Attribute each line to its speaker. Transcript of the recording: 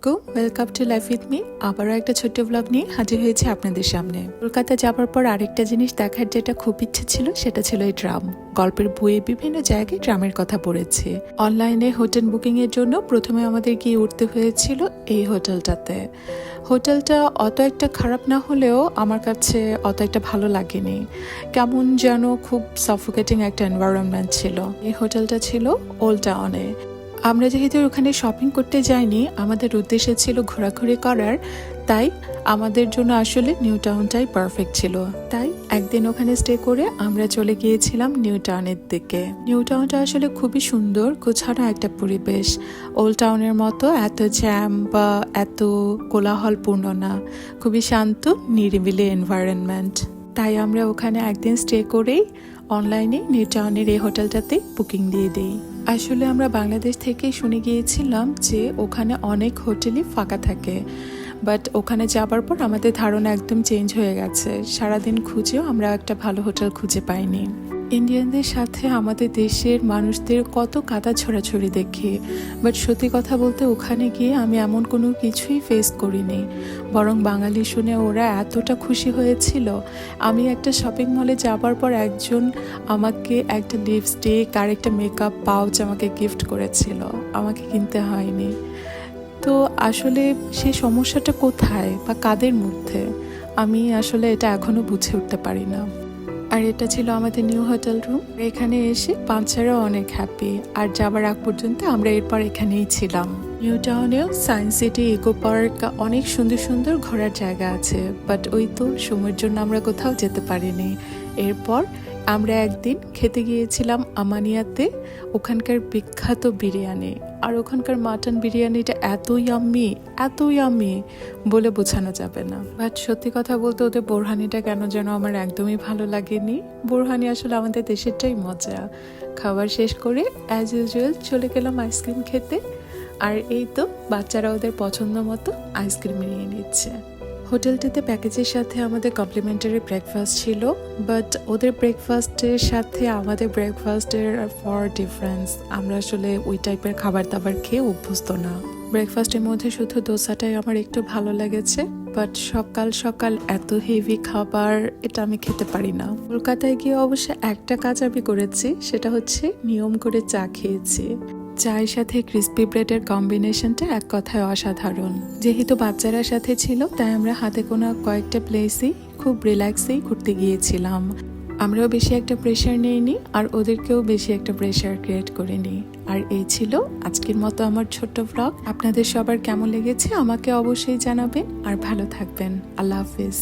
Speaker 1: আলাইকুম, welcome to life with me. আবারও একটা ছোট্ট ব্লগ নিয়ে হাজির হয়েছে আপনাদের সামনে। কলকাতা যাবার পর আরেকটা জিনিস দেখার যেটা খুব ইচ্ছে ছিল সেটা ছিল এই ড্রাম। গল্পের বইয়ে বিভিন্ন জায়গায় ড্রামের কথা পড়েছে। অনলাইনে হোটেল বুকিং এর জন্য প্রথমে আমাদের গিয়ে উঠতে হয়েছিল এই হোটেলটাতে। হোটেলটা অত একটা খারাপ না হলেও আমার কাছে অত একটা ভালো লাগেনি, কেমন যেন খুব সাফোকেটিং একটা এনভায়রনমেন্ট ছিল। এই হোটেলটা ছিল ওল্ড টাউনে। আমরা যেহেতু ওখানে শপিং করতে যাইনি, আমাদের উদ্দেশ্য ছিল ঘোরাঘুরি করার, তাই আমাদের জন্য আসলে নিউ টাউনটাই পারফেক্ট ছিল। তাই একদিন ওখানে স্টে করে আমরা চলে গিয়েছিলাম নিউ টাউনের দিকে। নিউ টাউনটা আসলে খুবই সুন্দর, গোছানো একটা পরিবেশ। ওল্ড টাউনের মতো এত জ্যাম বা এত কোলাহলপূর্ণ না, খুবই শান্ত নিরিবিলি এনভায়রনমেন্ট। তাই আমরা ওখানে একদিন স্টে করেই অনলাইনে নিউ টাউনের এই হোটেলটাতে বুকিং দিয়ে দিই। আসলে আমরা বাংলাদেশ থেকে শুনে গিয়েছিলাম যে ওখানে অনেক হোটেলই ফাঁকা থাকে, বাট ওখানে যাবার পর আমাদের ধারণা একদম চেঞ্জ হয়ে গেছে। সারাদিন খুঁজেও আমরা একটা ভালো হোটেল খুঁজে পাইনি। ইন্ডিয়ানদের সাথে আমাদের দেশের মানুষদের কত কাদা ছড়াছড়ি দেখি, বাট সত্যি কথা বলতে ওখানে গিয়ে আমি এমন কোনো কিছুই ফেস করিনি। বরং বাঙালি শুনে ওরা এতটা খুশি হয়েছিল। আমি একটা শপিং মলে যাবার পর একজন আমাকে একটা লিপস্টিক আর একটা মেকআপ পাউচ আমাকে গিফট করেছিল, আমাকে কিনতে হয়নি। তো আসলে সেই সমস্যাটা কোথায় বা কাদের মধ্যে, আমি আসলে এটা এখনো বুঝে উঠতে পারি না। আর এটা ছিল আমাদের নিউ হোটেল রুম। এখানে এসে বাচ্চারাও অনেক হ্যাপি। আর যাবার আগ পর্যন্ত আমরা এরপর এখানেই ছিলাম। নিউ টাউনেও সায়েন্স সিটি, ইকো পার্ক, অনেক সুন্দর সুন্দর ঘোরার জায়গা আছে, বাট ওই তো সময়ের জন্য আমরা কোথাও যেতে পারিনি। এরপর আমরা একদিন খেতে গিয়েছিলাম আমানিয়াতে, ওখানকার বিখ্যাত বিরিয়ানি। আর ওখানকার মাটন বিরিয়ানিটা এত ইয়াম্মি বলে বোঝানো যাবে না। বাট সত্যি কথা বলতে ওদের বোরহানিটা কেন যেন আমার একদমই ভালো লাগেনি। বোরহানি আসলে আমাদের দেশেরটাই মজা। খাবার শেষ করে অ্যাজ ইউজুয়াল চলে গেলাম আইসক্রিম খেতে। আর এই তো বাচ্চারা ওদের পছন্দ মতো আইসক্রিম নিয়ে নিচ্ছে। হোটেলটিতে প্যাকেজের সাথে আমাদের কমপ্লিমেন্টারি ব্রেকফাস্ট ছিল, বাট ওদের ব্রেকফাস্টের সাথে আমাদের ব্রেকফাস্টের ফর ডিফারেন্স। আমরা আসলে ওই টাইপের খাবার দাবার খেয়ে অভ্যস্ত না। ব্রেকফাস্টের মধ্যে শুধু দোসাটাই আমার একটু ভালো লেগেছে, বাট সকাল সকাল এত হেভি খাবার এটা আমি খেতে পারি না। কলকাতায় গিয়ে অবশ্য একটা কাজ আমি করেছি, সেটা হচ্ছে নিয়ম করে চা খেয়েছি। চায়ের সাথে ক্রিসপি ব্রেডের কম্বিনেশনটা এক কথায় অসাধারণ। যেহেতু বাচ্চারা সাথে ছিল, তাই আমরা হাতে গোনা কয়েকটা প্লেসেই খুব রিল্যাক্সেই ঘুরতে গিয়েছিলাম। আমরাও বেশি একটা প্রেশার নেইনি, আর ওদেরকেও বেশি একটা প্রেশার ক্রিয়েট করিনি। আর এই ছিল আজকের মতো আমার ছোট্ট ব্লগ। আপনাদের সবার কেমন লেগেছে আমাকে অবশ্যই জানাবেন, আর ভালো থাকবেন। আল্লাহ হাফিজ।